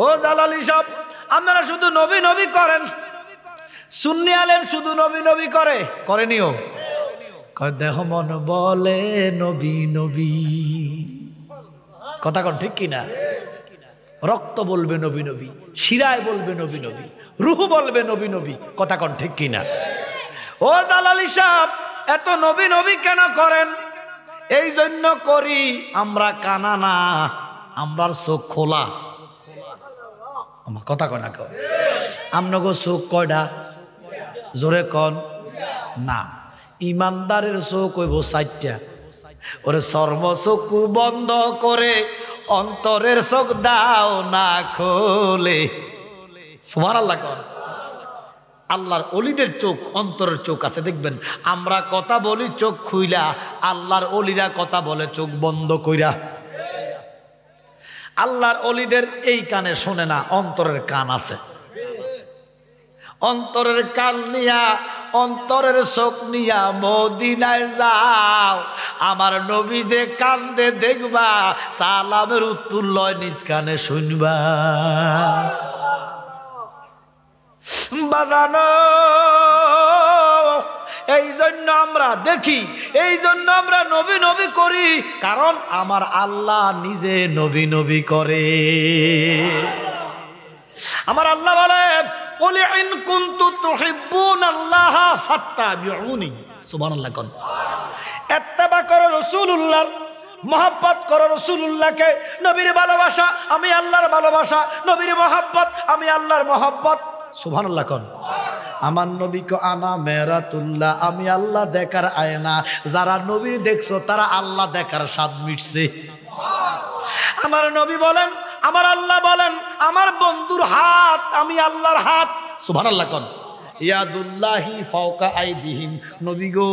ও দালালি সব, আপনারা শুধু নবী নবী করেন। সুন্নি আলেম শুধু নবী নবী করেনিও, দেখো মন বলে নবী নবী, কথা কোন ঠিক কিনা? রক্ত বলবে নবী নবী, শিরায় বলবে নবী নবী, রুহ বলবে নবী নবী, কথা কোন ঠিক কিনা? ও দালালি সাহেব, এত নবী নবী কেন করেন? এই জন্য করি, আমরা কানা না, আমরার চোখ খোলা। আমার কথা কয় না, কয় আমনগো চোখ কয়টা? জোরে কন না। ইমানদারের চোখ হইব 4টা। ওরে চর্ম চক্ষু বন্ধ করে অন্তরের চোখ দাও না খোলে। সুবহানাল্লাহ কন। আল্লাহর ওলিদের চোখ, অন্তরের চোখ আছে, দেখবেন আমরা কথা বলি চোখ খুইলা, আল্লাহর ওলিরা কথা বলে চোখ বন্ধ কইরা। আল্লাহর ওলিদের এই কানে শোনে না, অন্তরের কান আছে। অন্তরের কান নিয়া, অন্তরের চোখ নিয়া মদিনায় যাও, আমার নবী যে কান্দে দেখবা, সালামের উত্তর লয় নিজ কানে শুনবা। বাজানো, এই জন্য আমরা দেখি, এই জন্য আমরা নবী নবী করি, কারণ আমার আল্লাহ নিজে নবী নবী করে। আমার আল্লাহ বলে, قل إن كنتم تحبون الله فاتبعوني। সুবহানাল্লাহ কোন। ইত্তেবা করো রাসূলুল্লাহর, মহব্বত করো রাসূলুল্লাহকে। নবীর ভালোবাসা আমি আল্লাহর ভালোবাসা, নবীর মহব্বত আমি আল্লাহর মহব্বত। সুবহানাল্লাহ কোন। আমার নবীকে আনা মেরাতুল্লাহ, আমি আল্লাহ দেখার আয়না। যারা নবীর দেখছো তারা আল্লাহ দেখার স্বাদ মিটছে। আমার নবী বলেন, আমার আল্লাহ বলেন, আমার বন্ধুর হাত আমি আল্লাহর হাত। সুবহানাল্লাহ কোন। ইয়াদুল্লাহি ফাওকা আইদিহিম, নবী গো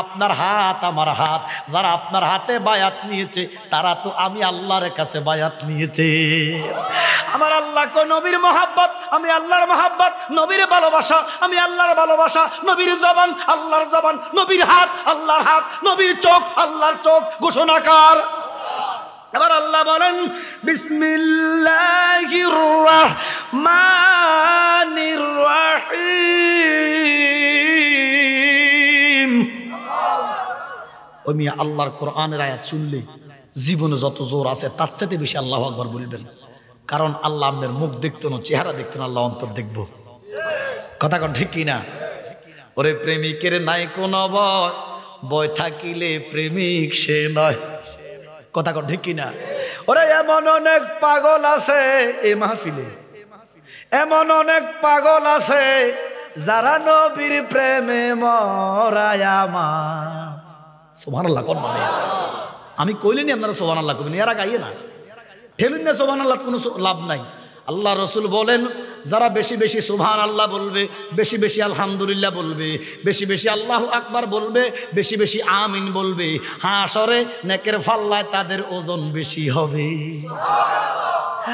আপনার হাত আমার হাত। যারা আপনার হাতে বায়াত নিয়েছে তারা তো আমি আল্লাহর কাছে বায়াত নিয়েছে। আমার আল্লাহ কো নবীর মহব্বত আমি আল্লাহর মহব্বত, নবীর ভালোবাসা আমি আল্লাহর ভালোবাসা, নবীর জবান আল্লাহর জবান, নবীর হাত আল্লাহর হাত, নবীর চোখ আল্লাহর চোখ। ঘোষণাকার আবার আল্লাহ বলেন, বিসমিল্লাহির রাহমানির রাহিম। ওই মিয়া আল্লাহর কোরআনের আয়াত শুনলে জীবনে যত জোর আছে তার চাইতে বেশি আল্লাহু আকবার বলবেন। কারণ আল্লাহ আমাদের মুখ দেখতো না, চেহারা দেখতো না, আল্লাহ অন্তর দেখবো। কথা কোন ঠিক কিনা? ওরে প্রেমিকের নাই কোন ভয়, ভয় থাকিলে প্রেমিক সে নয়। কথা কোন ঠিক কিনা? ওরে এমন অনেক পাগল আছে এই মাহফিলে, এমন অনেক পাগল আছে যারা নবীর প্রেমে মরায় আমার। সুবহানাল্লাহ কোন। মানে আমি কইলেনি আপনারা সুবহানাল্লাহ কইবেন, এরা গাইয়ে না, ঠেলুন না সুবহানাল্লাহ, কোনো লাভ নাই। আল্লাহ রসুল বলেন, যারা বেশি বেশি সুবহানাল্লাহ বলবে, বেশি বেশি আলহামদুলিল্লাহ বলবে, বেশি বেশি আল্লাহু আকবার বলবে, বেশি বেশি আমিন বলবে, হাসরে নেকের পাল্লায় তাদের ওজন বেশি হবে।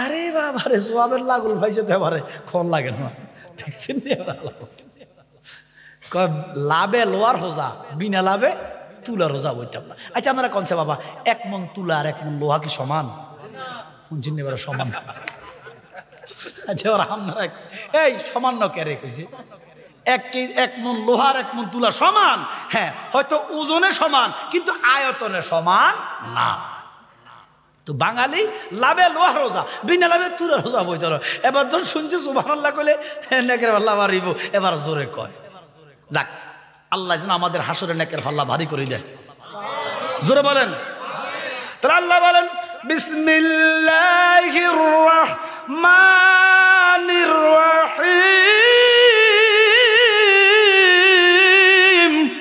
আরে বাবা রে, সোয়াবের লাগুল ভাইছে তো এবারে কোন লাগে না, দেখছেন লাভে লোয়ার হোজা, বিনা লাভে তুলার হোজা বইতাম না। আচ্ছা আমরা কনছে বাবা, 1 মণ তুলা আর 1 মণ লোহা কি সমান? শুনছেন এবারে সমান। আচ্ছা আমরা এই সমান কেরে কইছে, 1 মণ লোহার 1 মণ তুলা সমান। হ্যাঁ, হয়তো ওজনে সমান কিন্তু আয়তনে সমান না। তো বাঙালি লাভে লোহার রোজা, বিনা লাভে তুলার রোজা বইতে। এবার যখন শুনছে সুবহানাল্লাহ কইলে নেকের পাল্লা ভারী, এবার জোরে কয়। যাক, আল্লাহ যেন আমাদের হাসরে নেকের পাল্লা ভারী করে দেয়। জোরে বলেন। তাহলে আল্লাহ বলেন, বিসমিল্লাহির রাহমানির রাহিম।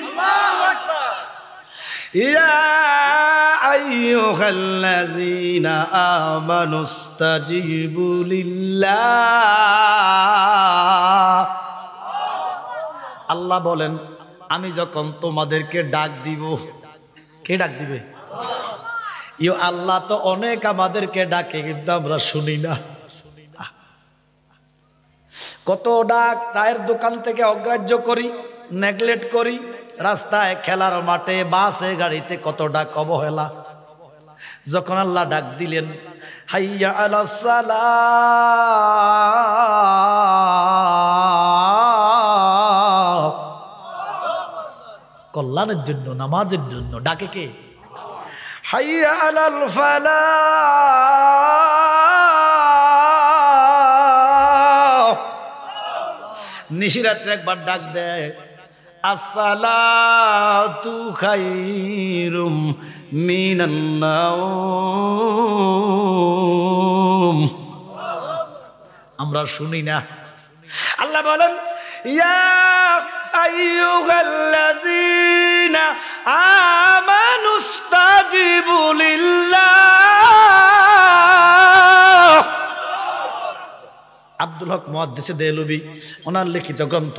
আল্লাহু আকবার। ইয়া আইয়ুহাল্লাযীনা আমানুস্তাজিবু লিল্লাহ। আল্লাহ বলেন, আমি যখন তোমাদেরকে ডাক দিব, কে ডাক দিবে? ইও আল্লাহ তো অনেক আমাদেরকে ডাকে, কিন্তু আমরা শুনি না। কত ডাক চায়ের দোকান থেকে অগ্রাহ্য করি, নেগলেক্ট করি, রাস্তায়, খেলার মাঠে, বাসে, গাড়িতে কত ডাক অবহেলা। যখন আল্লাহ ডাক দিলেন, হাইয়া আলাস সালাহ, কল্যাণের জন্য, নামাজের জন্য ডাকে কে? হাইয়া আলাল ফালাহ, নিশিরাত্রে একবার ডাক দেয়, আসসালাতু খায়রুম মিনান নাওম। আমরা শুনি না। আল্লাহ বলেন, ইয়া আইয়ুহাল্লাযীনা আমানুস্তাজিবু লিল্লাহ। আব্দুল হক মুহাদ্দিস দেহলভী ওনার লিখিত গ্রন্থ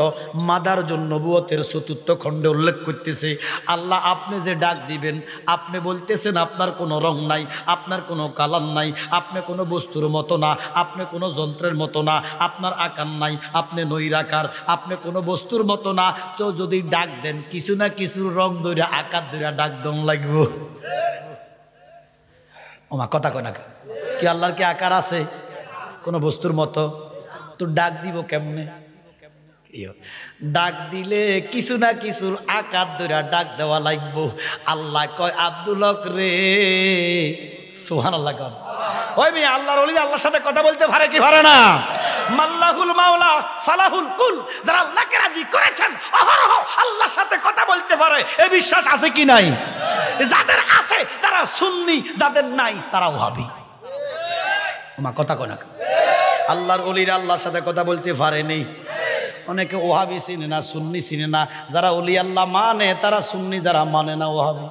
মাদারজুন নবুয়তের ৪র্থ খণ্ডে উল্লেখ করতেছে, আল্লাহ আপনি যে ডাক দিবেন, আপনি বলতেছেন আপনার কোনো রং নাই, আপনার কোনো কালার নাই, আপনি কোনো বস্তুর মতো না, আপনি কোনো যন্ত্রের মতো না, আপনার আকার নাই, আপনি নৈরাকার, আপনি কোনো বস্তুর মতো না। তো যদি ডাক দেন কিছু না কিছু রং ধরে আকার ধরে ডাক দম লাগব। ওমা কথা কয় না কি? আল্লাহর কি আকার আছে কোনো বস্তুর মতো? তো ডাক দিব কেমনে? ডাক দিলে কিছু না কিছুর আকার ধরে ডাক দেওয়া লাগবো। আল্লাহ কয়, আব্দুল হক রে, সুবহানাল্লাহ কন। ওই মেয়ে আল্লাহর ওলি আল্লাহর সাথে কথা বলতে পারে কি পারে না? মাল্লাহুল মাওলা ফালাহুল কুল, যারা আল্লাহকে রাজি করেছেন অহরহ আল্লাহর সাথে কথা বলতে পারে, এই বিশ্বাস আছে কি নাই? যাদের আছে তারা সুন্নি, যাদের নাই তারা ওহাবি। ওমা কথা কয় না। আল্লাহর ওলিরা আল্লাহর সাথে কথা বলতে পারেনি। অনেকে ওহাবি চিনে না, সুন্নি চিনে না। যারা ওলি আল্লাহ মানে তারা সুন্নি, যারা মানে না ওহাবি।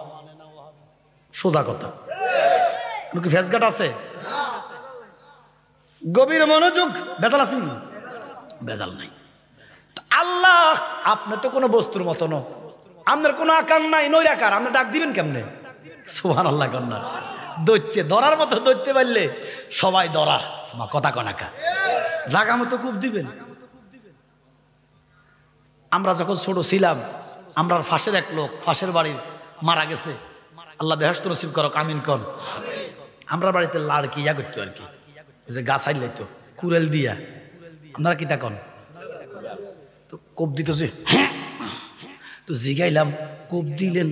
সোজা কথা। কি ফেসগাট আছে? গভীর মনোযোগ। বেজাল আছে? বেজাল নাই। আল্লাহ আপনি তো কোনো বস্তুর মতো ন, আপনার কোনো আকার নাই, নৈরাকার, আপনি ডাক দিবেন কেমনে? সুবহানাল্লাহ কন্যা। দৈত্যে ধরার মতো দৈত্যে পারলে সবাই ধরা। কথা কনাকা জাগা মতো কূপ দিবেন। আমরা যখন ছোট ছিলাম, আমরা ফাঁসের এক লোক, ফাঁসের বাড়ির মারা গেছে, আল্লাহ বেহেশত নসিব করক, আমিন কন। আমরা বাড়িতে লাড়কি ইয়া করতো আর কি, যে গাছ হাইলে তো কুড়েল দিয়া, আপনারা কি তা কন? তো কোপ দিত যে, তো জিগাইলাম কোপ দিলেন,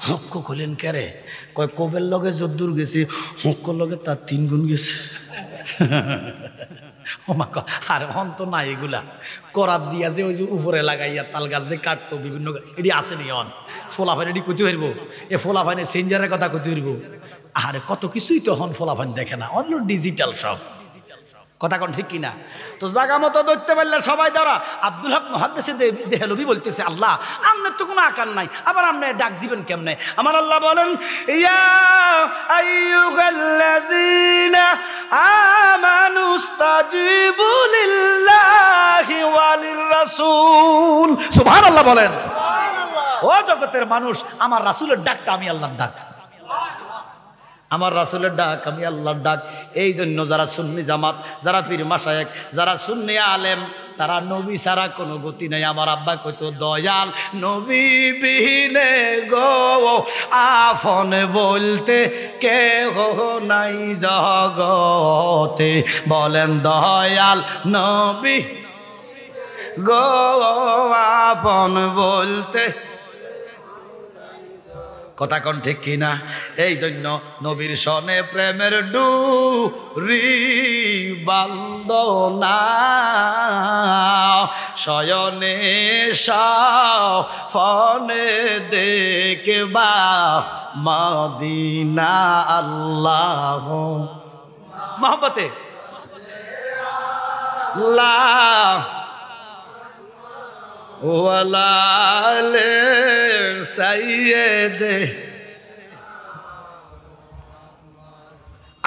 হক্ক হলেন কেরে? কয় কোপের লগে যদ্দূর গেছে হক্কর লগে তার 3 গুণ গেছে। আর হন তো নাই এগুলা, করাত দিয়া যে ওই যে উপরে লাগাইয়া তাল গাছ দিয়ে কাটতো বিভিন্ন, এটি আসেনি অন ফোলাফান, এটি কতি হইব, এ ফোলাফানে সেঞ্জারের কথা কতি হইব। আরে কত কিছুই তো হন ফোলাফান দেখে না, অন্য ডিজিটাল সব। কথা কোন ঠিক কিনা? তো জায়গা মতো ধরতে পারলে সবাই ধরা। আব্দুল হক মুহাদ্দিস দেহলভী বলতেছে, আল্লাহ আপনার তো কোনো আকার নাই, আবার আপনি ডাক দিবেন কেমনে? আমার আল্লাহ বলেন, ইয়া আইয়ুহাল্লাযীনা আমানুস্তাজিবু লিল্লাহি ওয়ালির রাসূল। সুবহানাল্লাহ বলেন। ও জগতের মানুষ, আমার রাসূলের ডাকটা আমি আল্লাহর ডাক, আমার রাসূলের ডাক আমি আল্লাহর ডাক। এই জন্য যারা সুন্নি জামাত, যারা পীর মাশায়েখ, যারা সুন্নি আলেম, তারা নবী ছাড়া কোনো গতি নাই। আমার আব্বা কইতো, দয়াল নবী বিহীনে গো আফন বলতে কেহ নাই জগতে। বলেন দয়াল নবী গো আপন বলতে। কথা কোন ঠিক কিনা? এই জন্য নবীর সনে প্রেমের ডুরি বান্দনা, শয়নে ফনে দেখবা মদিনা। আল্লাহ মহব্বতে ওয়ালালে সাইয়েদে।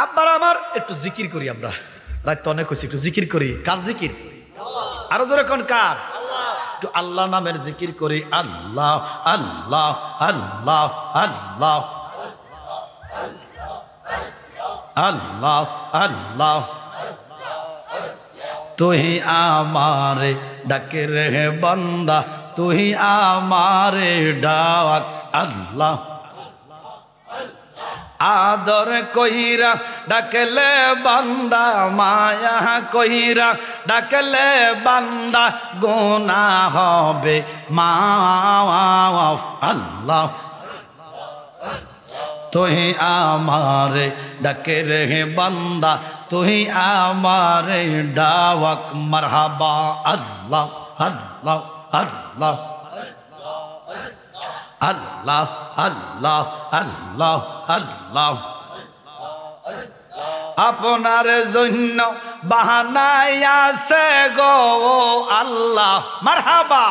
আব্বার আমার একটু জিকির করি, আমরা রাত তো অনেক হয়েছে, একটু জিকির করি। কার জিকির? আরো জোরে কোন কার? একটু আল্লাহ নামের জিকির করি। আল্লাহ আল্লাহ আল্লাহ আল্লাহ আল্লাহ আল্লাহ। তুই আমারে ডাকে রে বান্দা, তুই আমারে ডাক। আল্লাহ আদর কইরা ডাকলে বান্দা, মায়া কইরা ডাকলে বান্দা, গুনাহ হবে মাফ। আল্লাহ তুই আমারে ডাকে রে বান্দা, তুই আমারে ডাক মারহাবা। আল্লাহ আল্লাহ আল্লাহ আল্লাহ আল্লাহ আল্লাহ আল্লাহ। আপনার জন্য বাহানায় আছে গো আল্লাহ মারহাবা।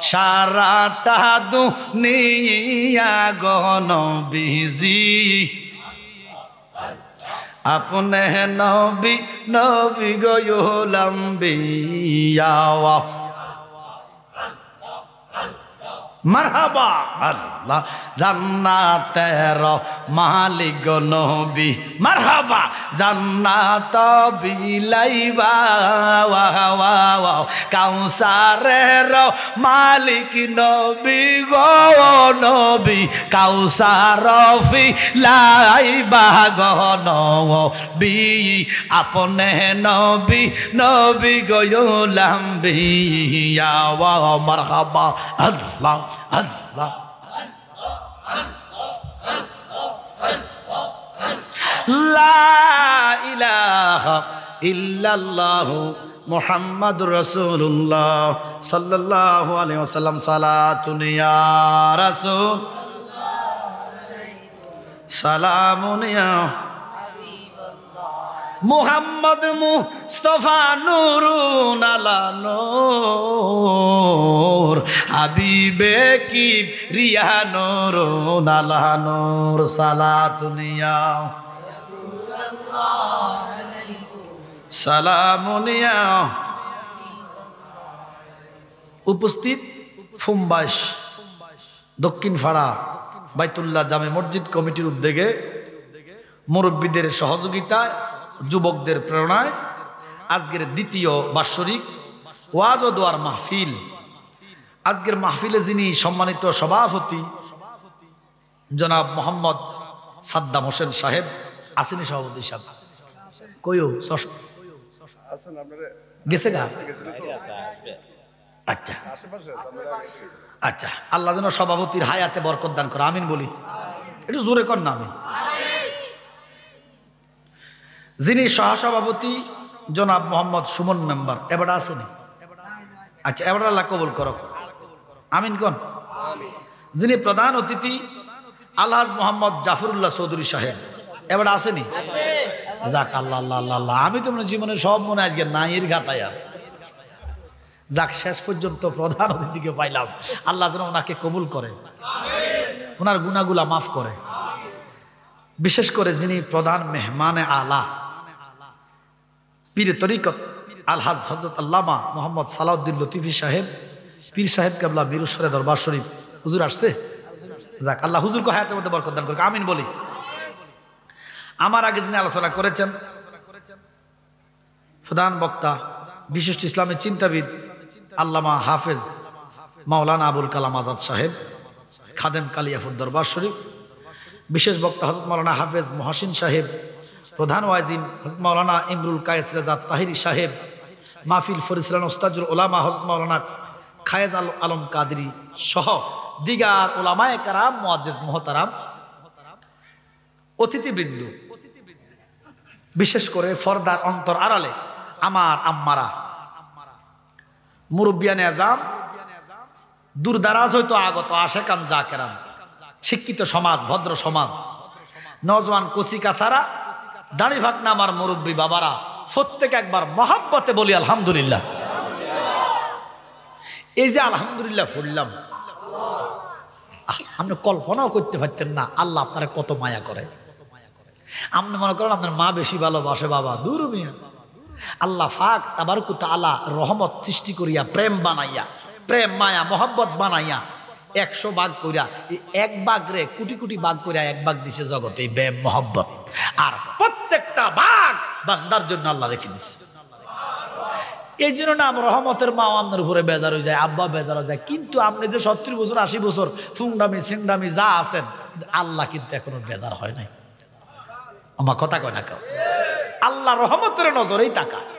সারাটা দুনিয়া গো নবীজি, আপনে নবী নবী গো লম্বিয়া মারহাবা। আল্লাহ জান্নাতের মালিক নবী মারহাবা। জান্নাত বিলাইবা কাউসারের মালিক নবী গো নবী, কাউসার ফিলাইবা গো নবী, আপনে নবী নবী গো লম্বিয়া মারহাবা। আল্লাহ আল্লাহ লা ইলাহা ইল্লাল্লাহু মুহাম্মাদুর রাসূলুল্লাহ সাল্লাল্লাহু আলাইহি ওয়াসাল্লাম। সালাতুন ইয়া রাসূল, সালামুন ইয়া মুহাম্মদ মুস্তাফা নূরুন আলা নূর, হাবিবে কিবরিয়া নূরুন আলা নূর। সালাতুন ইয়া সালামুন ইয়া। উপস্থিত ফুমবাস দক্ষিণ ফাড়া বাইতুল্লাহ জামে মসজিদ কমিটির উদ্যোগে, মুরব্বীদের সহযোগিতায়, যুবকদের প্রেরণায় আজকের দ্বিতীয় বাৎসরিক ওয়াজ ও দোয়ার মাহফিল। আজকের মাহফিলে যিনি সম্মানিত সভাপতি জনাব মোহাম্মদ সাদ্দাম হোসেন সাহেব, আসেনি সভাপতি সাহেব? কইও গেছে গা? আচ্ছা আচ্ছা, আল্লাহ যেন সভাপতির হায়াতে বরকত দান করে, আমিন বলি। একটু জোরে কর না আমি। যিনি সহসভাপতি জনাব মোহাম্মদ সুমন মেম্বার, এবার আসেনি? আচ্ছা, এবার আল্লাহ কবুল করো, আমিন কোন। যিনি প্রধান অতিথি আলহাজ মোহাম্মদ জাফরুল্লাহ চৌধুরী সাহেব, এবার আসেনি? যাক আল্লাহ আল্লাহ আল্লাহ আল্লাহ, আমি তো মনে জীবনের সব মনে আজকে নাইয়ের গাতায় আছে। যাক, শেষ পর্যন্ত প্রধান অতিথিকে পাইলাম। আল্লাহ যেন ওনাকে কবুল করে, ওনার গুনাহগুলা মাফ করে। বিশেষ করে যিনি প্রধান মেহমানে আলা, পীর তরিকত আলহাজ হযরত আল্লামা মোহাম্মদ সালাউদ্দিন লতিফি সাহেব, পীর সাহেব কেবলা বীরুসরে দরবার শরীফ, হুজুর আসছে? যাক, আল্লাহ হুজুরকে হায়াতের মধ্যে বরকত দান করুক, আমিন বলি। আমার আগে যিনি আলোচনা করেছেন, প্রধান বক্তা বিশিষ্ট ইসলামের চিন্তাবিদ আল্লামা হাফেজ মাওলানা আবুল কালাম আজাদ সাহেব, খাদেম কালিয়াপুর দরবার শরীফ। বিশেষ বক্তা হযরত মাওলানা হাফেজ মহসিন সাহেব, প্রধান ওয়াজিন হযরত মাওলানা ইমরুল কায়েস রেজা তাহিরি সাহেব, মাহফিল ফরিসলান ওস্তাজুল উলামা হযরত মাওলানা খায়েজ আলম কাদরি সহ দিগার উলামায়ে কেরাম, মুআজ্জিজ মুহতারাম, অতিথিবৃন্দ, বিশেষ করে পর্দার অন্তর আড়ালে আমার আম্মারা, মুরব্বিয়ানে আজম, দূরদারাজ হয়তো আগত আশেকান জাকেরান, শিক্ষিত সমাজ, ভদ্র সমাজ, নওজওয়ান কচি কাছারা, দাড়ি ভাগনা আমার মুরব্বী বাবারা, প্রত্যেকে একবার মহাব্বতে বলি আলহামদুলিল্লাহ। এই যে আলহামদুলিল্লাহ পড়লাম, আপনি কল্পনাও করতে পারতেন না আল্লাহ আপনারা কত মায়া করে। আপনি মনে করেন আপনার মা বেশি ভালোবাসে, বাবা দূর মিয়া। আল্লাহ পাক তাবারক ওয়া তাআলা রহমত সৃষ্টি করিয়া, প্রেম বানাইয়া, প্রেম মায়া মহব্বত বানাইয়া 100 ভাগ কইরা, এক ভাগ রে কোটি কোটি ভাগ কইরা এক ভাগ দিছে জগতে, এই প্রেম মহব্বত। আর প্রত্যেকটা ভাগ বান্দার জন্য আল্লাহ রেখে দিছে। এই জন্য না রহমতের মা আপনার উপরে বেজার হয়ে যায়, আব্বা বেজার হয়ে যায়। কিন্তু আপনি যে 70 বছর 80 বছর ফুংডামি সিংডামি যা আছেন, আল্লাহ কিন্তু এখনো বেজার হয় নাই। আমার কথা কয় না কেউ, আল্লাহ রহমতের নজরেই তাকায়।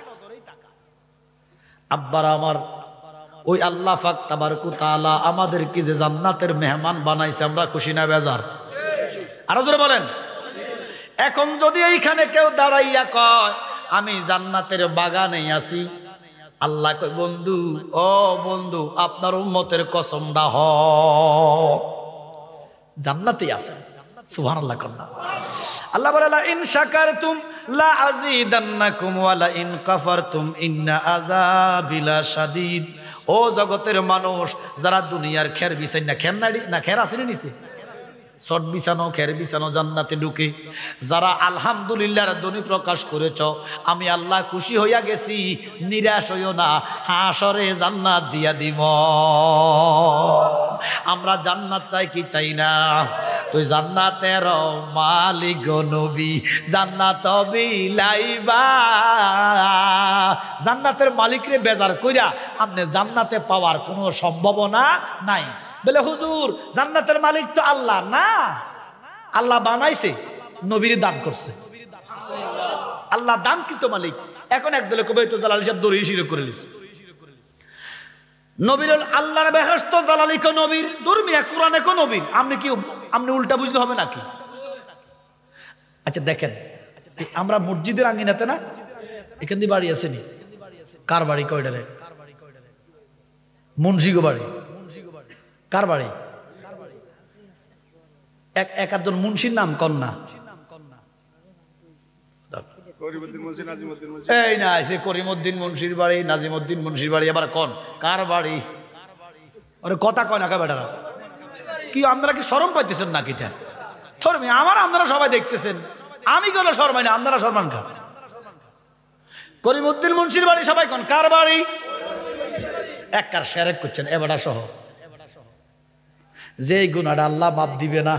আব্বারা আমার, ওই আল্লাহ পাক তাবারকু তাআলা আমাদেরকে যে জান্নাতের মেহমান বানাইছে, আমরা খুশি না বেজার? আরো জোরে বলেন। এখন যদি এইখানে কেউ দাঁড়াইয়া কয় আমি জান্নাতের বাগানে আছি, আল্লাহ কয় বন্ধু, ও বন্ধু, আপনার উম্মতের কসমটা হক, জান্নাতেই আছে। সুবহানাল্লাহ কন্না। আল্লাহ বলে লা ইন শাকারতুম লা আযীদান্নাকুম ওয়া লা ইন কাফারতুম ইন্না আযাবি লাশাদীদ। ও জগতের মানুষ, যারা দুনিয়ার খের বিছাই না, খের না খের আসেনি নিচে, শট বিছানো খের বিছানো জান্নাতে ঢুকে যারা আলহামদুলিল্লাহর ধ্বনি প্রকাশ করেছ, আমি আল্লাহ খুশি হইয়া গেছি, নিরাশ হইও না, হাসরে জান্নাত দিয়া দিব। আমরা জান্নাত চাই কি চাই না? তুই জান্নাতের মালিক নবী, জান্নাত বিলাইবা। জান্নাতের মালিকরে বেজার কইরা আপনি জান্নাতে পাওয়ার কোনো সম্ভাবনা নাই। বলে হুজুর জান্নাতের মালিক তো আল্লাহ না, আল্লাহ বানাইছে, নবীর দান করছে, আল্লাহ দানকৃত মালিক। এখন একদলে কবে তো জালালি সাহেব দড়ি শিরক করে লিছে, নবীর আল্লাহর বেহেশত জালালি কো নবীর, দুর্মিয়া কোরআনে কো নবীর। আপনি উল্টা বুঝতে হবে নাকি? আচ্ছা দেখেন, আমরা মসজিদের আঙ্গিনাতে না, এখান দিয়ে বাড়ি আসেনি, কার বাড়ি কয়টারে? মুন্সিগো বাড়ি। কার বাড়ি? এক আধজন মুন্সির নাম কন্যা, এই না সে করিমউদ্দিন মুন্সির বাড়ি, নাজিমউদ্দিন মুন্সির বাড়ি, আবার কোন কার বাড়ি? আরে কথা কয় না কা বেটারা, কি আপনারা কি শরম পাইতেছেন নাকি? ধর্মী আমার আপনারা সবাই দেখতেছেন, আমি কেন শরমাই না, আপনারা শরমান খা। করিমউদ্দিন মুন্সির বাড়ি সবাই কোন কার বাড়ি? এক কার শেরেক করছেন এবারটা সহ, যে গুনাহটা আল্লাহ মাফ দিবে না।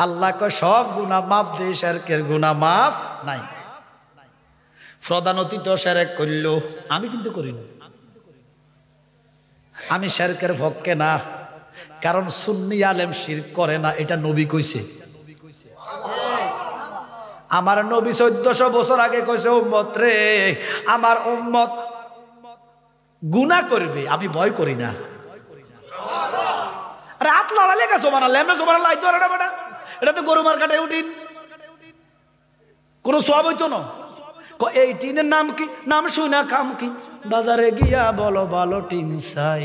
আল্লাহ কয় সব গুনাহ মাফ দেয়, শিরকের গুনাহ মাফ নাই। প্রধান অতীত শিরক করল, আমি কিন্তু করি না, আমি শিরকের পক্ষে না, কারণ সুন্নি আলেম শিরক করে না, এটা নবী কইছে। আমার নবী 1400 বছর আগে কইছে, উম্মত রে, আমার উম্মত গুনাহ করবে, আমি ভয় করি না। আরে হাত লড়ালে গেছো বানালে, এমনি সোমানাল্লাহ আইতো আর বেটা, এটা তো গরু মার্কেটে উঠিন, কোন সওয়াব হইতো না। এই টিনের নাম কি? নাম শুনা কাম কি? বাজারে গিয়া বলো ভালো টিন চাই।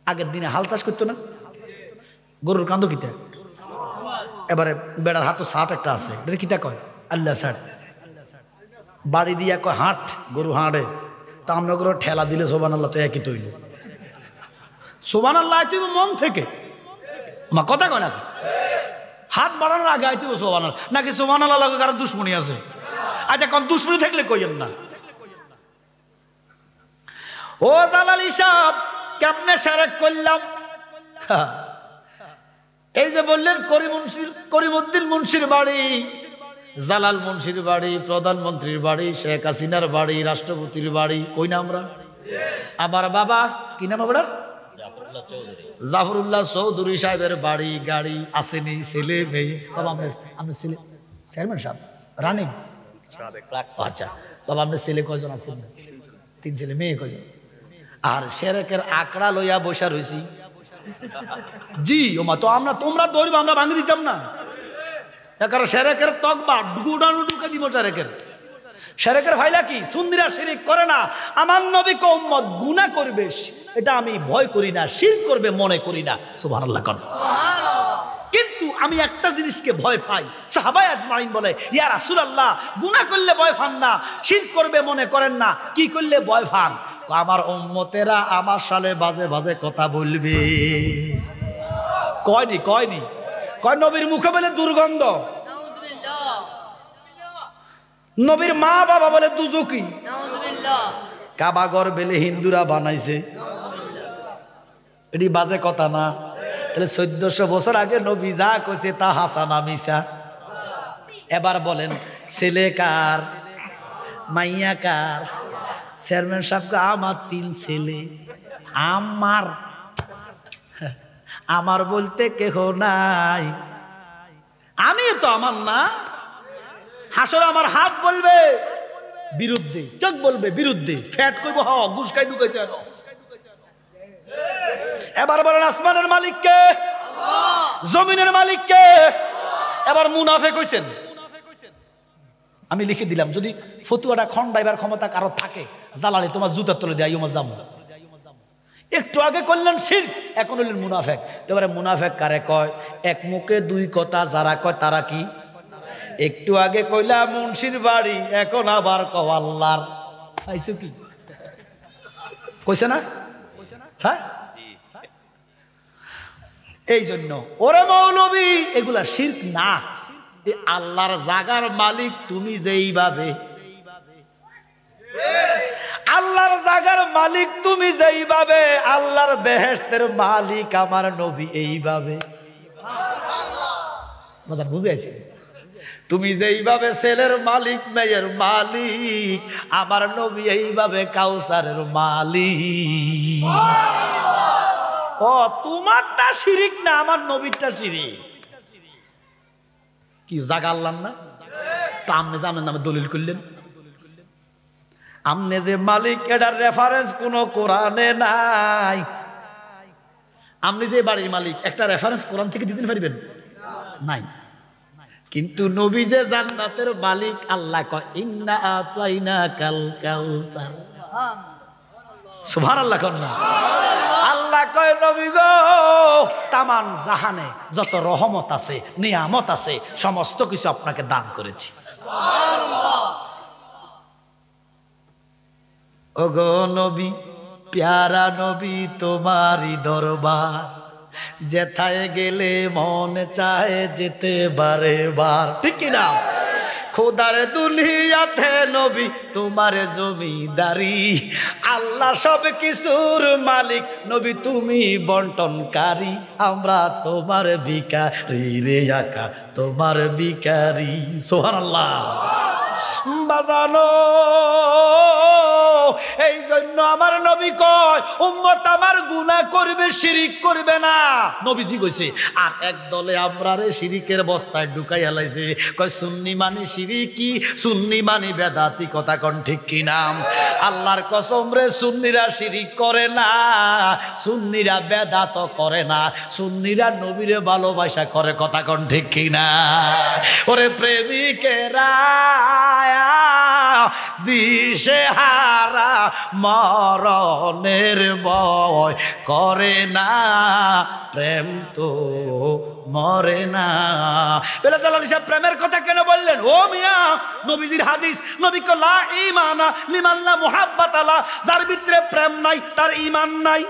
আগের দিনে হাল চাষ করতো না, গরুর কান্দ কিতা, এবারে বেড়ার হাতও ষাট একটা আছে, এটা কিতা কয়? আল্লাহ ষাট। বাড়ি দিয়া কয় হাট, গরু হাঁটে, তা আমরা করে ঠেলা দিলে সুবহানাল্লাহ তো একই তৈল। সুবহানাল্লাহ তুই মন থেকে, মা কথা কয় নাকি? হাত বাড়ানোর আগে আইতে সুবহানাল্লাহ নাকি? সুবহানাল্লাহ লাগে কারণ দুশ্মনী আছে? আচ্ছা কোন দুশ্মনী থাকলে কইেন না। ও দালালি সাহেব, কেমনে শিরক করলাম? এই যে বললেন করিমউদ্দিন মুন্সির বাড়ি, জালাল মুন্সির বাড়ি, প্রধানমন্ত্রীর বাড়ি, শেখ হাসিনার বাড়ি, রাষ্ট্রপতির বাড়ি, কই না আমরা? আমার বাবা কি নাম আপনার? জাফরুল্লাহ চৌধুরী সাহেবের বাড়ি গাড়ি আসেনি, ছেলে মেয়ে। বাবা আপনার ছেলে চেয়ারম্যান সাহেব রানিং? আচ্ছা বাবা আপনার ছেলে কয়জন আছেন? 3 ছেলে, মেয়ে কয়জন? আর শিরকের আঁকড়া লইয়া বসা রইছি। জি ওমা, তো তোমরা ধরবে, আমরা ভাঙি দিতাম না। কারণ শিরকের তকবা গুডানো ঢুকে দিব। শিরকের ভাইলা কি? সুন্নিরা শিরক করে না, আমার নবী কে উম্মত গুনাহ করবে এটা আমি ভয় করি না, শিরক করবে মনে করি না। সুবহানাল্লাহ কোন। কিন্তু আমি একটা জিনিসকে ভয় পাই। সাহাবায়ে আজমাইন বলে, ইয়া রাসূলুল্লাহ, গুনাহ করলে ভয় পান না, শিরক করবে মনে করেন না, কি করলে ভয় পান? আমার উম্মতেরা আমার সালে বাজে বাজে কথা বলবে। কয়নি কয় নবীর মুখে বলে দুর্গন্ধ, নবীর মা বাবা বলে দুজকি, কাবাঘর বেলে হিন্দুরা বানাইছে, এটি বাজে কথা না? তাহলে 1400 বছর আগে নবী যা কইছে তা হাসানা মিশা। এবার বলেন ছেলে কার, মাইয়া কার? চেয়ারম্যান সাহেব আমার 3 ছেলে। আমার বলতে কেহ নাই, আমি তো আমার না। হাসরে আমার হাত বলবে বিরুদ্ধে, চোখ বলবে বিরুদ্ধে, ফ্যাট কইব হ ঘুষ খাই ঢুকাইছে। এবার বলেন আসমানের মালিক কে? জমিনের মালিক কে? এবার মুনাফেক হইছেন। আমি লিখে দিলাম, যদি ফতুয়াটা খন্ডাইবার ক্ষমতা কারো থাকে, জালালি তোমার জুতার তলে দিয়ে আমার যাবো। একটু আগে করলেন শিরক, এখন হলেন মুনাফেক। এবারে মুনাফেক কারে কয়? এক মুখে দুই কথা যারা কয় তারা কি? একটু আগে কইলা মুন্সির বাড়ি, এখন আবার কও আল্লাহর। পাইছো কি? কইছে না? হ্যাঁ, এই জন্য ওরে মৌলবী এগুলা শিরক না। আল্লাহর জাগার মালিক তুমি যেইভাবে, আল্লাহর জাগার মালিক তুমি যেইভাবে, আল্লাহর বেহেশতের মালিক আমার নবী এইভাবে। বুঝে আছি? তুমি যেইভাবে ছেলের মালিক, মেয়ের মালিক, আমার নবী এইভাবে কাউসারের মালিক। ও তোমারটা শিরিক না, আমার নবীরটা শিরিক। কি জাগা আল্লাহ না? তা আপনি জানেন না, দলিল করলেন। আপনি যে মালিক এটার রেফারেন্স কোন কোরআনে নাই। আপনি যে বাড়ির মালিক একটা রেফারেন্স কোরআন থেকে দিতে পারবেন? নাই। কিন্তু নবী যে জান্নাতের মালিক, আল্লাহ কয় ইন্না আতাইনাকাল কাউসার। সুবহানাল্লাহ কোন না? আল্লাহ কয় নবী গো, তামাম জাহানে যত রহমত আছে, নিয়ামত আছে, সমস্ত কিছু আপনাকে দান করেছি। ওগো নবী, প্যারা নবী তোমারই দরবার, যেথায় গেলে মন চায় যেতে বারে বার। ঠিক কিনা? খোদার দুনিয়াতে নবী তোমার জমিদারি, আল্লাহ সব কিছুর মালিক, নবী তুমি বন্টনকারী, আমরা তোমার ভিখারি রে আকা, তোমার ভিখারি। সুবহানাল্লাহ। বাজানো এই জন্য আমার নবী কয় উম্মত আমার গুনাহ করবে, শিরিক করবে না। নবীজি কইছে। আর এক দলে আমরা রে শিরিকের বস্তায় ঢুকাই হেলাইছে, কয় সুন্নি মানে শিরিকি, সুন্নি মানে বেদাতি। কথা কোন ঠিক কি না? আল্লাহর কসম রে, সুন্নিরা শিরিক করে না, সুন্নিরা বেদাত করে না, সুন্নিরা নবীরে ভালোবাসা করে। কথা কোন ঠিক কি না? ওরে প্রেমিকেরা দিশে হারা মরণের ভয় করে না, প্রেম তো মরে না। বেলাল সাহেব প্রেমের কথা কেন বললেন? ও মিয়া, নবীজির হাদিস, নবী কো লা ঈমানা লিমান লা মুহাব্বাত আলা, যার ভিতরে প্রেম নাই তার ঈমান নাই।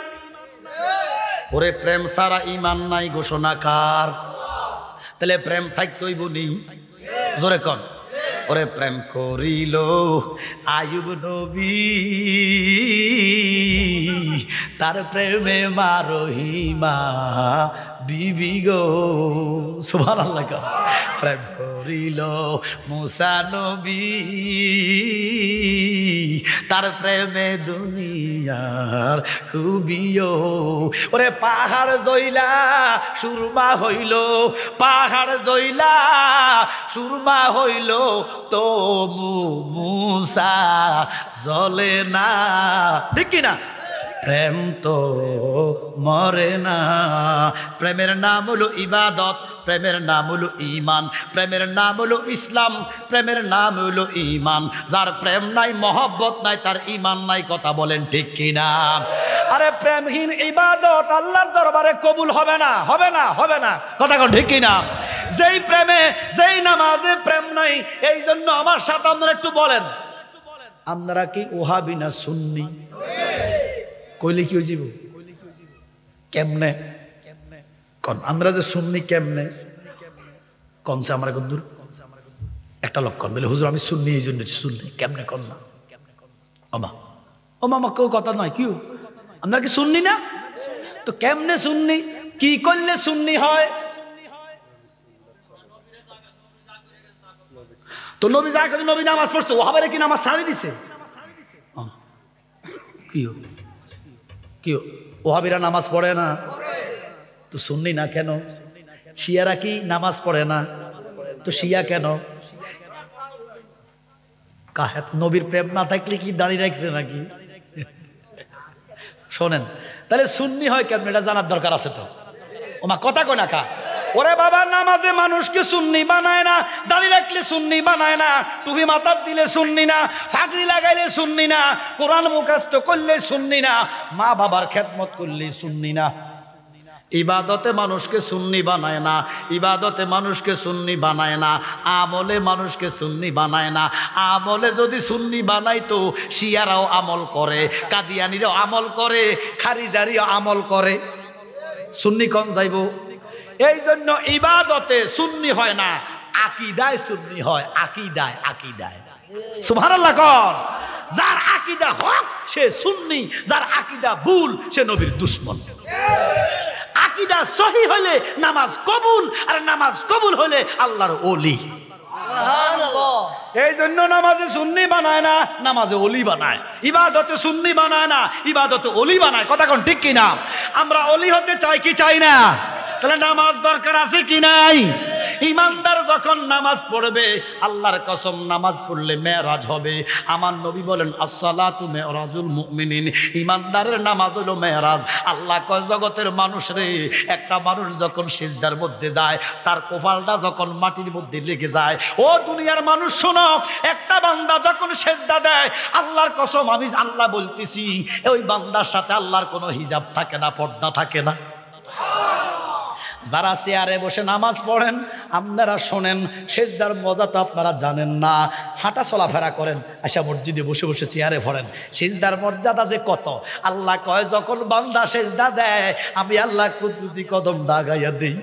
ওরে প্রেম ছাড়া ঈমান নাই ঘোষণা কার? তাহলে প্রেম থাকতই বনি, জোরে কোন। ওরে প্রেম করিল আয়ুব নবী, তার প্রেমে মারহিমা বিবি গো। সুবহানাল্লাহ। প্রেম করিল মুসা নবী, তার প্রেমে দুনিয়ার খুবিও। ওরে পাহাড় জইলা সুরমা হইল, পাহাড় জইলা সুরমা হইল, তো মুসা জ্বলে না। ঠিক কিনা? প্রেম তো মরে না। প্রেমের নাম হলো ইবাদত, প্রেমের নাম হলো ঈমান, প্রেমের নাম হলো ইসলাম, প্রেমের নাম হলো ঈমান। যার প্রেম নাই, মহব্বত নাই, তার ঈমান নাই। কথা বলেন ঠিক কিনা? আরে প্রেমহীন ইবাদত আল্লাহর দরবারে কবুল হবে না, হবে না, হবে না। কথা কোন ঠিক কিনা? যেই প্রেমে, যেই নামাজে প্রেম নাই, এই জন্য আমার সাথে আপনারা একটু বলেন, আপনারা কি ওহাবি না সুন্নি? কইলে কি হইব? কেমনে কোন? আমরা যে সুন্নি কেমনে কোনছে? আমরা কদ্দুর একটা লক্ষণ বলে, হুজুর আমি সুন্নি এই জন্য সুন্নি। কেমনে কোন না? ওমা ওমা মা কেউ কথা নয়, কি আপনারা কি সুন্নি না? তো কেমনে সুন্নি? কি করলে সুন্নি হয়? তো নবী যা করে, নবী নামাজ পড়ছে, ওহাবের কি নামাজ ছাড়ি দিছে? কি কি ওহাবিরা নামাজ পড়ে না? তো সুন্নি না কেন? শিয়ারা কি নামাজ পড়ে না? তো শিয়া কেন? নবীর প্রেম না থাকলে কি দাঁড়িয়ে রাখছে নাকি? শোনেন, তাহলে সুন্নি হয় কেমন এটা জানার দরকার আছে তো। ওমা কথা কয় না কা। ওরে বাবা, নামাজে মানুষকে সুন্নি বানায় না, দাঁড়িয়ে রাখলে সুন্নি বানায় না, টুপি মাথার দিলে সুন্নি না, ফাগড়ি লাগাইলে সুন্নি না, কোরআন মুখস্থ করলে সুন্নি না, মা বাবার খেদমত করলে সুন্নি না। ইবাদতে মানুষকে সুন্নি বানায় না, ইবাদতে মানুষকে সুন্নি বানায় না, আমলে মানুষকে সুন্নি বানায় না। আমলে যদি সুন্নি বানাইতো শিয়ারাও আমল করে, কাদিয়ানিরাও আমল করে, খারিজারিও আমল করে, সুন্নি কম যাইব। এই জন্য ইবাদতে সুন্নি হয় না, আকীদায় সুন্নি হয়। আকীদায়, আকীদায় সুবহানাল্লাহ কর। যার আকীদা হক সে সুন্নি, যার আকীদা ভুল সে নবীর দুশমন। আকীদা সহি হলে নামাজ কবুল, আর নামাজ কবুল হলে আল্লাহর ওলি। সুবহানাল্লাহ। এই জন্য নামাজে সুন্নি বানায় না, নামাজে ওলি বানায়। ইবাদতে সুন্নি বানায় না, ইবাদতে ওলি বানায়। কথা কোন ঠিক কি না? আমরা ওলি হতে চাই কি চাই না? তাহলে নামাজ দরকার আছে কি নাই? ইমানদার যখন নামাজ পড়বে, আল্লাহর কসম নামাজ পড়লে মেরাজ হবে। আমার নবী বলেন আসসালাতু মেরাজুল মুমিনিন, ইমানদারের নামাজ হলো মেরাজ। আল্লাহ কয় জগতের মানুষ রে, একটা মানুষ যখন সিজদার মধ্যে যায়, তার কপালটা যখন মাটির মধ্যে লেগে যায়, ও দুনিয়ার মানুষ শোনো, একটা বান্দা যখন সিজদা দেয়, আল্লাহর কসম আমি আল্লাহ বলতেছি, ওই বান্দার সাথে আল্লাহর কোনো হিজাব থাকে না, পর্দা থাকে না। যারা চেয়ারে বসে নামাজ পড়েন আপনারা শোনেন, সেজদার মজা তো আপনারা জানেন না। হাঁটা চলাফেরা করেন, আচ্ছা মসজিদে বসে বসে চেয়ারে পড়েন, সেজদার মর্যাদা যে কত। আল্লাহ কয় যখন বান্দা সেজদা দেয়, আমি আল্লাহ কুদরতি কদম দাগাইয়া দিই।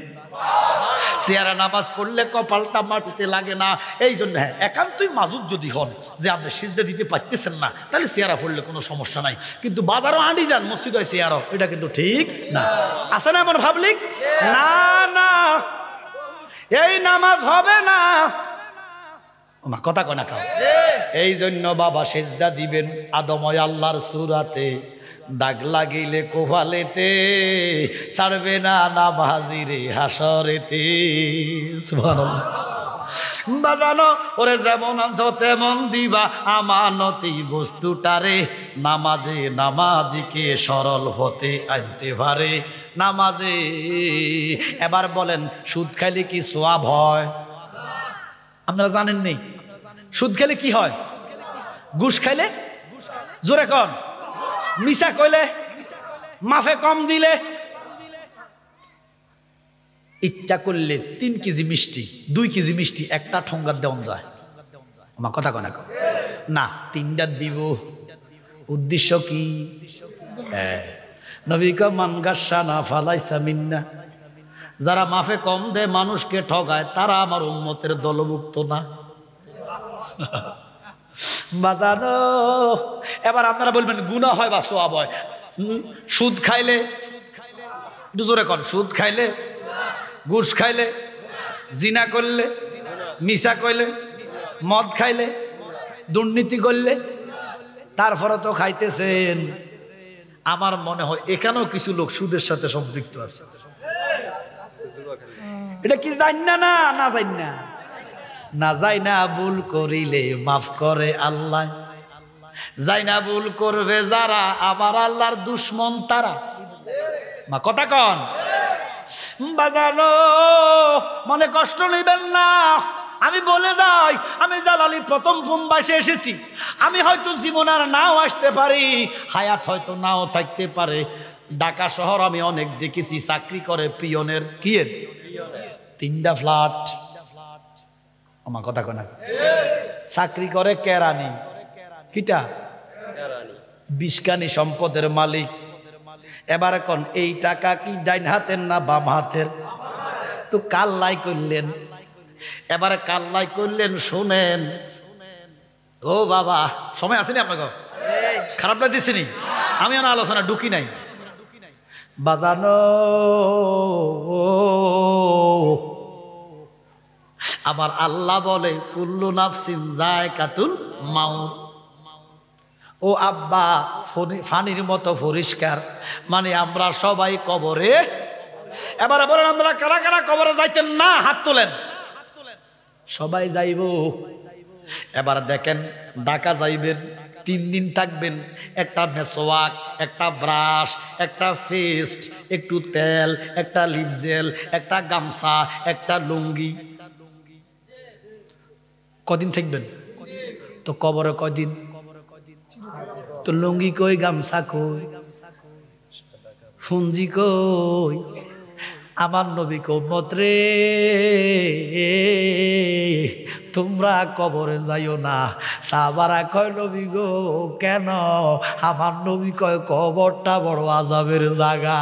চেয়ারে নামাজ পড়লে কপালটা মাটিতে লাগে না। এই জন্য হ্যাঁ, একান্তই মাজুদ যদি হন যে আপনি সিজদা দিতে পারতেছেন না, তাহলে চেয়ারা পড়লে কোনো সমস্যা নাই। কিন্তু বাজারও আঁটি যান, মসজিদ হয় চেয়ারও, এটা কিন্তু ঠিক না। আছে না এমন ভাবলিক? না না, এই নামাজ হবে না। কথা কয় না খাও। এই জন্য বাবা সেজদা দিবেন আদময় আল্লাহর সূরাতে, দাগ লাগিলে কোভালেতে, ছাড়বে না নামাজিরে হাসরেতে। সুবহানাল্লাহ। বাজানো ওরে যেমন আনছো তেমন দিবা আমানতি বস্তুটারে, নামাজে নামাজিকে সরল হতে আনতে পারে নামাজে। এবার বলেন, সুদ খাইলে কি সওয়াব হয়? আপনারা জানেন নেই সুদ খেলে কি হয়? ঘুষ খাইলে, জোরে কন, মিছা কইলে, মাফে কম দিলে, ইচ্ছা করলে 3 কেজি মিষ্টি, 2 কেজি মিষ্টি একটা ঠোঙ্গার দেওয়া যায়। আমার কথা কয় না, 3টা দিব। উদ্দেশ্য কি? নবী কয় মান গাশানা ফালাইসা মিন্না, যারা মাফে কম দেয়, মানুষকে ঠগায়, তারা আমার উম্মতের দলভুক্ত না। বাজানো এবার আপনারা বলবেন গুনাহ হয় বা সওয়াব হয়? সুদ খাইলে, জোরে কন, সুদ খাইলে, ঘুষ খাইলে, জিনা করলে, মিশা কইলে, মদ খাইলে, দুর্নীতি করলে, তারপরে তো খাইতেছেন। আমার মনে হয় এখানেও কিছু লোক সুদের সাথে সম্পৃক্ত আছে। এটা কি জান না? না জান না, না যাই না ভুল করিলে মাফ করে আল্লাহ, যাই না ভুল করবে যারা, আবার আল্লাহর দুশমন তারা। মা কথা কন। বাজানো মনে কষ্ট নেবেন না, আমি বলে যাই, আমি জালালি প্রথম বোম্বাইসে এসেছি। আমি হয়তো জীবন আর নাও আসতে পারি, হায়াত হয়তো নাও থাকতে পারে। ঢাকা শহর আমি অনেক দেখেছি, চাকরি করে পিয়নের, কি 3টা ফ্ল্যাট। আমার কথা কয় না, চাকরি করে কেরানি, কিটা 20 সম্পদের মালিক। এবার এখন এই টাকা কি ডাইন হাতের না বাম হাতের? তো কাল্লাই করলেন, এবারে কাল্লাই করলেন। শোনেন ও বাবা, সময় আসেনি আপনাকে? খারাপ লাগতেছিনি? আমি আর আলোচনা ঢুকি নাই। বাজানো আবার আল্লাহ বলে কুল্লু নাফসিন যায়কাতুল মাউত। ও আব্বা, ফানির মতো পরিষ্কার, মানে আমরা সবাই কবরে এবারে বলেন আপনারা কারা কারা কবরে যাইতেন না? হাত তোলেন। সবাই যাইব। এবার দেখেন, ঢাকা যাইবেন, 3 দিন থাকবেন। একটা মেসওয়াক, একটা ব্রাশ, একটা পেস্ট, একটু তেল, একটা লিপ জেল, একটা গামছা, একটা লুঙ্গি। কদিন থাকবেন? তো কবরে কদিন? তো লুঙ্গি কই, গামছা কই, ফুঞ্জি কই? আমার নবী উম্মত রে, তোমরা কবরে যাইও না। সাহাবারা কয় নবী গো কেন? আমার নবী কয় কবরটা বড় আযাবের জায়গা।